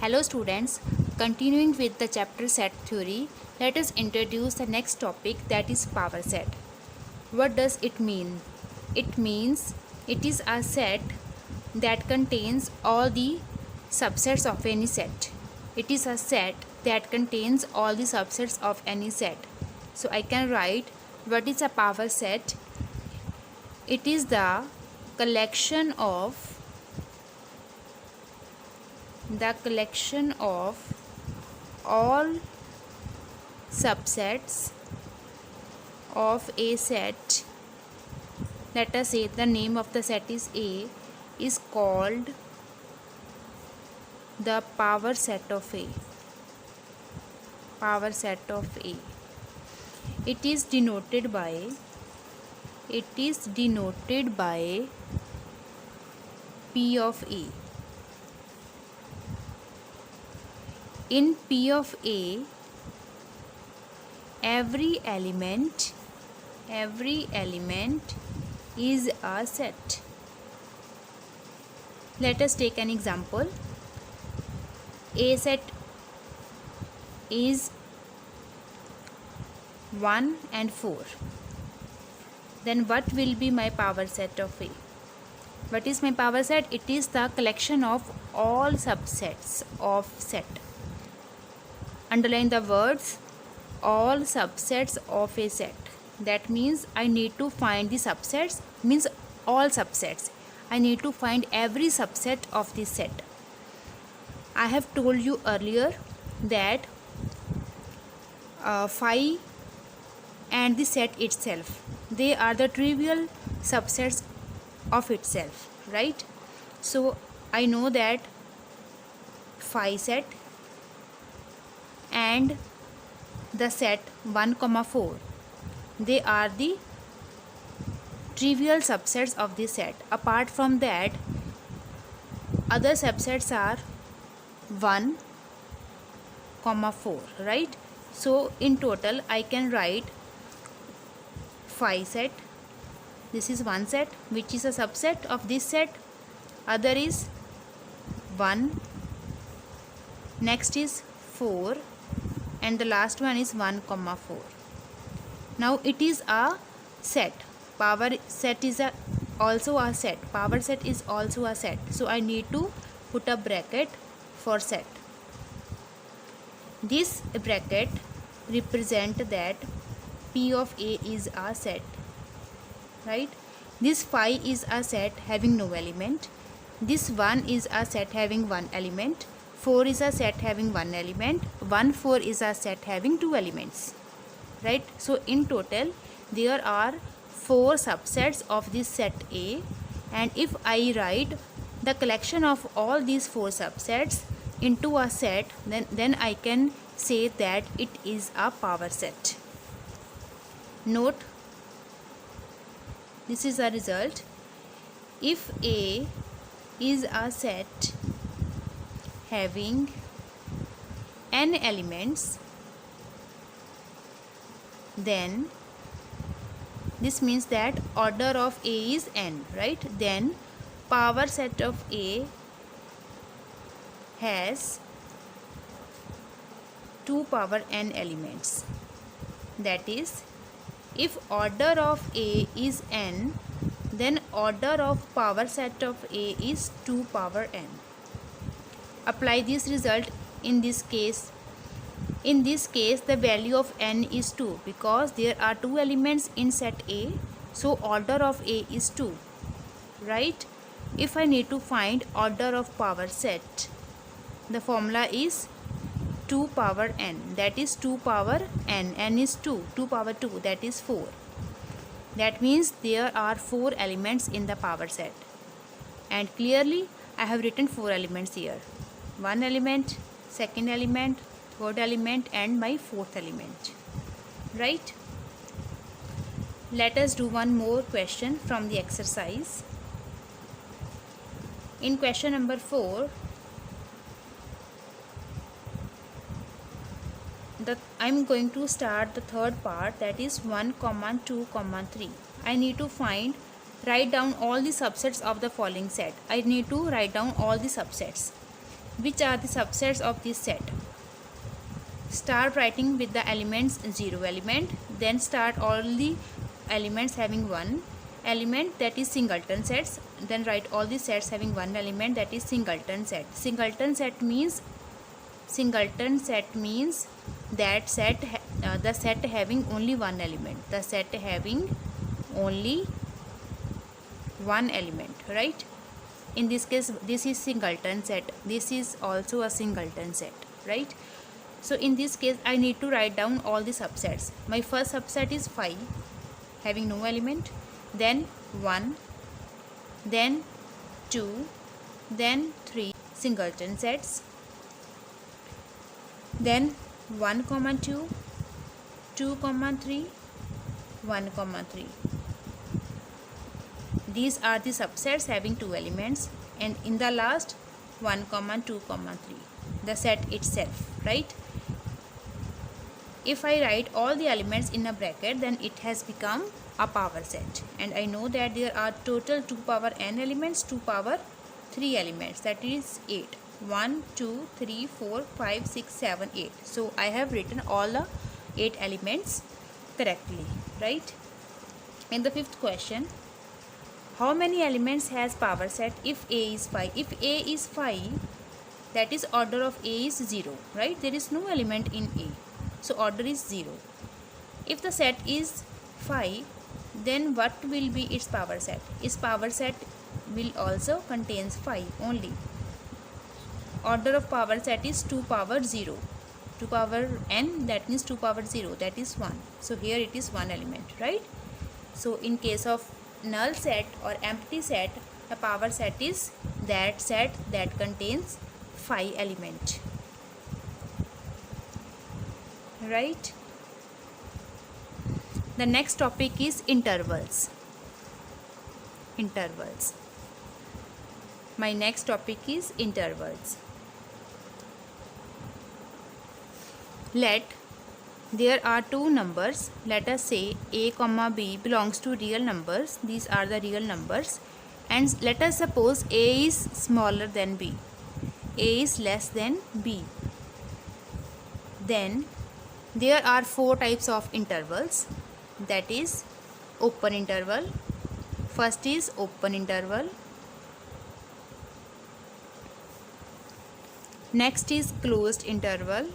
Hello students, continuing with the chapter set theory, let us introduce the next topic, that is power set. What does it mean? It means it is a set that contains all the subsets of any set. It is a set that contains all the subsets of any set. So I can write what is a power set. It is the collection of all subsets of a set. Let us say the name of the set is A, is called the power set of A. Power set of A. It is denoted by P of A. In P of A, every element is a set. Let us take an example. A set is 1 and 4. Then what will be my power set of A? What is my power set? It is the collection of all subsets of set. Underline the words all subsets of a set. That means I need to find the subsets, means all subsets. I need to find every subset of this set. I have told you earlier that phi and the set itself, they are the trivial subsets of itself, right? So I know that phi set and the set 1, 4, they are the trivial subsets of this set. Apart from that, other subsets are 1, 4, right? So in total I can write phi set. This is one set which is a subset of this set. Other is 1, next is 4, and the last one is 1, 4. Now it is a set. Power set is also a set. Power set is also a set. So I need to put a bracket for set. This bracket represent that P of A is a set, right? This phi is a set having no element. This 1 is a set having one element. 4 is a set having one element. 1, 4 is a set having two elements, right? So in total there are 4 subsets of this set A, and if I write the collection of all these 4 subsets into a set, then I can say that it is a power set. Note, this is a result. If A is a set having n elements, then this means that order of A is n, right? Then power set of A has 2 power n elements. That is, if order of A is n, then order of power set of A is 2 power n. Apply this result in this case. In this case, the value of n is 2 because there are 2 elements in set A. So order of A is 2, right? If I need to find order of power set, the formula is 2 power n, that is 2 power n. N is 2. 2 power 2, that is 4. That means there are 4 elements in the power set. And clearly I have written 4 elements here. 1 element, second element, third element, and my fourth element, right? Let us do one more question from the exercise. In question number 4, I'm going to start the third part, that is 1, 2, 3. I need to write down all the subsets of the following set. I need to write down all the subsets. which are the subsets of this set. Start writing with the elements 0 element, then start all the elements having 1 element, that is singleton sets, then write all the sets having 1 element, that is singleton set. Singleton set means that the set having only one element, the set having only one element, right? In this case this is singleton set, this is also a singleton set, right? So in this case I need to write down all the subsets. My first subset is 5 having no element, then 1, then 2, then 3 singleton sets, then 1, 2, 2, 3, 1, 3. These are the subsets having 2 elements, and in the last 1, 2, 3 the set itself, right? If I write all the elements in a bracket, then it has become a power set, and I know that there are total 2 power n elements, 2 power 3 elements, that is 8. 1, 2, 3, 4, 5, 6, 7, 8. So I have written all the 8 elements correctly, right? In the fifth question, how many elements has power set if A is 5? If A is 5, that is order of A is 0, right? There is no element in A, so order is 0. If the set is 5, then what will be its power set? Its power set will also contains 5 only. Order of power set is 2 power 0. 2 power n, that means 2 power 0, that is 1. So here it is 1 element, right? So in case of null set or empty set, the power set is that set that contains 5 element, right? The next topic is intervals. My next topic is intervals. Let there are two numbers, let us say a comma b belongs to real numbers, these are the real numbers, and let us suppose a is smaller than b, a is less than b. Then there are 4 types of intervals, that is open interval. First is open interval, next is closed interval,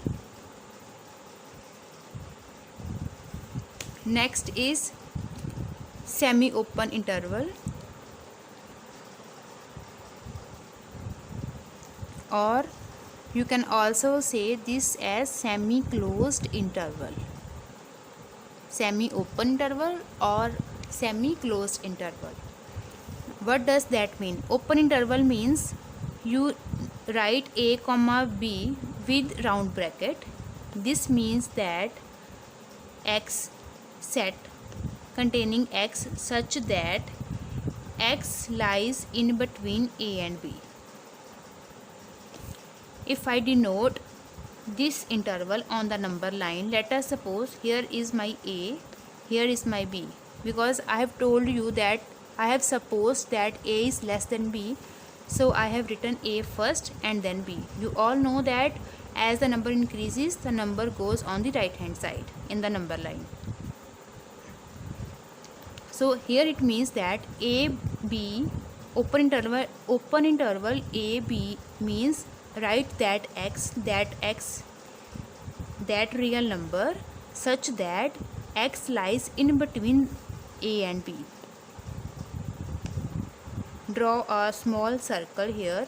next is semi-open interval, or you can also say this as semi-closed interval, semi-open interval or semi-closed interval. What does that mean? Open interval means you write a comma b with round bracket. This means that x set containing x such that x lies in between a and b. If I denote this interval on the number line, let us suppose here is my a, here is my b, because I have told you that I have supposed that a is less than b, so I have written a first and then b. You all know that as the number increases, the number goes on the right hand side in the number line. So here it means that a b open interval a b means write that x that real number such that x lies in between a and b. Draw a small circle here.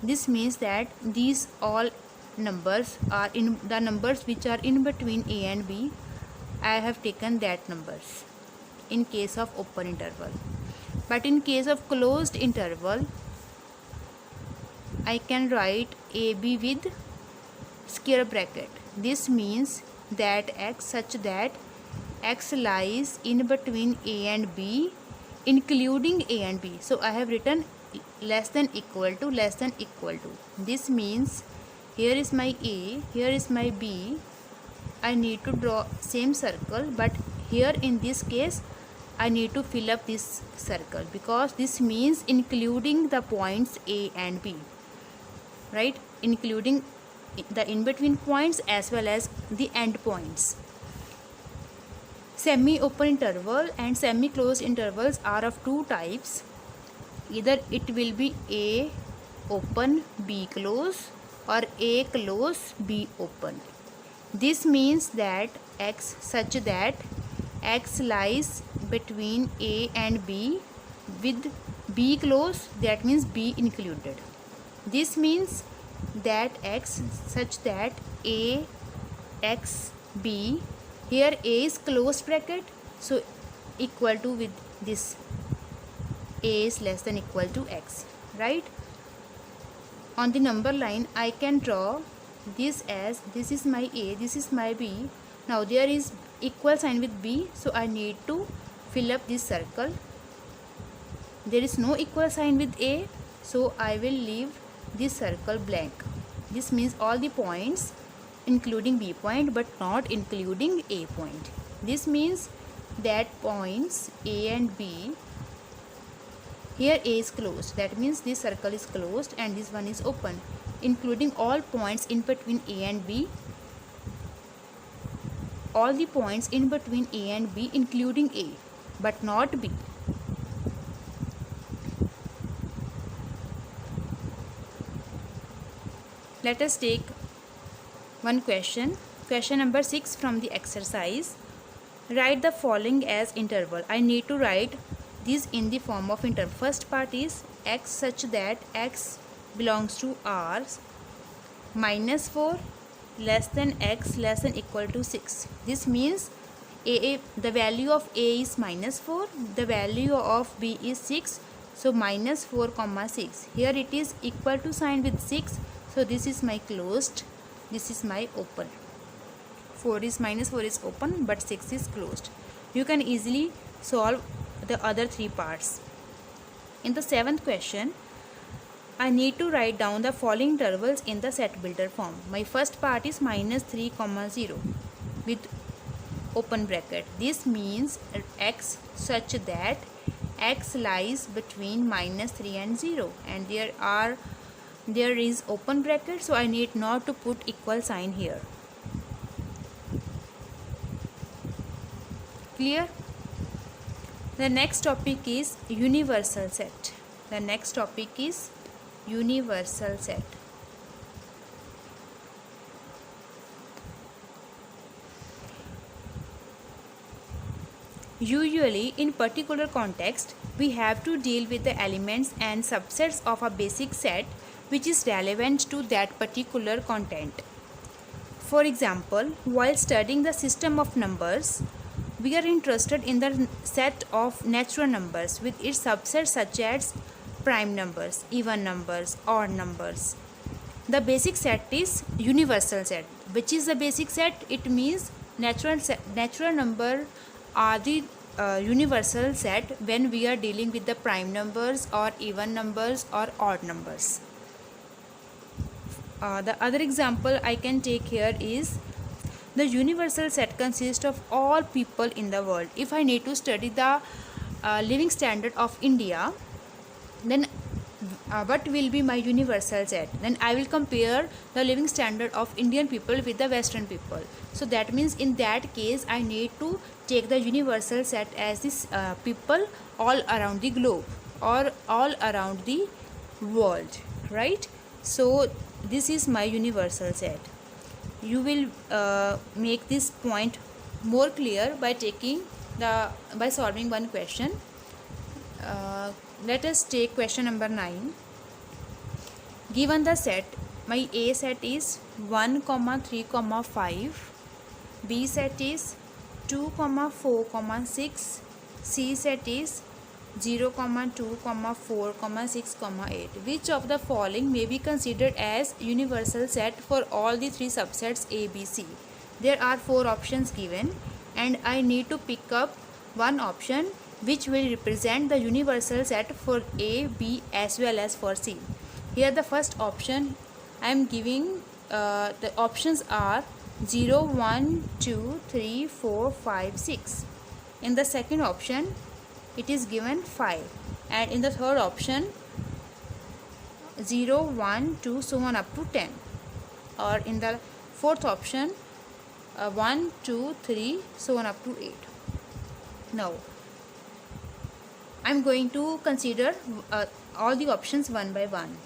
This means that these all numbers are in the numbers which are in between a and b. I have taken that numbers in case of open interval. But in case of closed interval, I can write AB with square bracket. This means that x such that x lies in between a and b, including a and b. So I have written less than equal to, less than equal to. This means here is my a, here is my b. I need to draw same circle, but here in this case I need to fill up this circle because this means including the points a and b. right, including the in between points as well as the end points. Semi open interval and semi closed intervals are of two types. Either it will be A open B close or A close B open. This means that x such that x lies between A and B with B close, that means B included. This means that x such that A x B, here A is closed bracket, so equal to with this A is less than equal to x, right? On the number line I can draw this as this is my A, this is my B. Now there is equal sign with B, so I need to fill up this circle. There is no equal sign with A, so I will leave this circle blank. This means all the points including B point but not including A point. This means that points A and B, here A is closed, that means this circle is closed and this one is open, including all points in between A and B. All the points in between A and B including A but not B. Let us take one question. Question number 6 from the exercise. Write the following as interval. I need to write this in the form of interval. First part is x such that x belongs to R minus 4 less than x less than equal to 6. This means the value of A is minus 4, the value of B is 6, so minus 4 comma 6. Here it is equal to sign with 6, so this is my closed, this is my open. 4 is minus 4 is open but 6 is closed. You can easily solve the other three parts. In the 7th question, I need to write down the following intervals in the set builder form. My first part is minus 3 comma 0 with open bracket. This means x such that x lies between minus 3 and 0, and there is open bracket, so I need not to put equal sign here. Clear? The next topic is universal set. The next topic is universal set. Usually, in particular context, we have to deal with the elements and subsets of a basic set which is relevant to that particular content. For example, while studying the system of numbers, we are interested in the set of natural numbers with its subsets such as prime numbers, even numbers, odd numbers. The basic set is universal set. Which is the basic set? It means natural number are the universal set when we are dealing with the prime numbers or even numbers or odd numbers. The other example I can take here is the universal set consists of all people in the world. If I need to study the living standard of India, then what will be my universal set? Then I will compare the living standard of Indian people with the Western people. So that means in that case I need to take the universal set as this people all around the globe or all around the world, right? So this is my universal set. You will make this point more clear by solving one question. Let us take question number 9. Given the set, my A set is 1, 3, 5. B set is 2, 4, 6. C set is 0, 2, 4, 6, 8. Which of the following may be considered as universal set for all the three subsets A, B, C? There are 4 options given and I need to pick up one option which will represent the universal set for A, B as well as for C. Here the first option I am giving, the options are 0, 1, 2, 3, 4, 5, 6. In the second option it is given 5, and in the third option 0, 1, 2, so on up to 10. Or in the fourth option, 1, 2, 3, so on up to 8. Now I'm going to consider all the options one by one.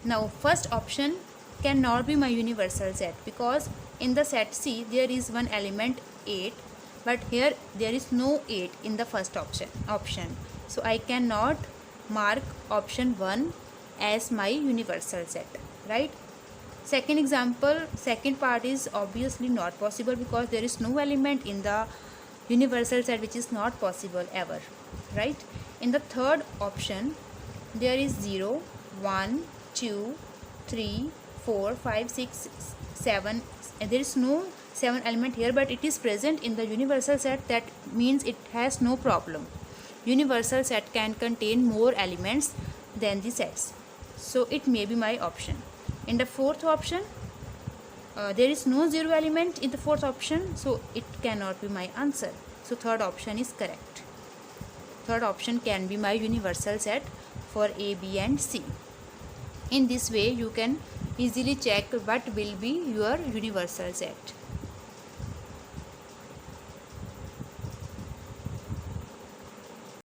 Now first option cannot be my universal set, because in the set C there is one element 8, but here there is no 8 in the first option. So I cannot mark option 1 as my universal set, right? Second example, second part is obviously not possible, because there is no element in the universal set which is not possible ever, right? In the third option there is 0, 1, 2, 3, 4, 5, 6, 7. There is no 7 element here, but it is present in the universal set. That means it has no problem. Universal set can contain more elements than the sets, so it may be my option. In the fourth option, there is no 0 element in the fourth option, so it cannot be my answer. So third option is correct. Third option can be my universal set for A, B and C. In this way you can easily check what will be your universal set.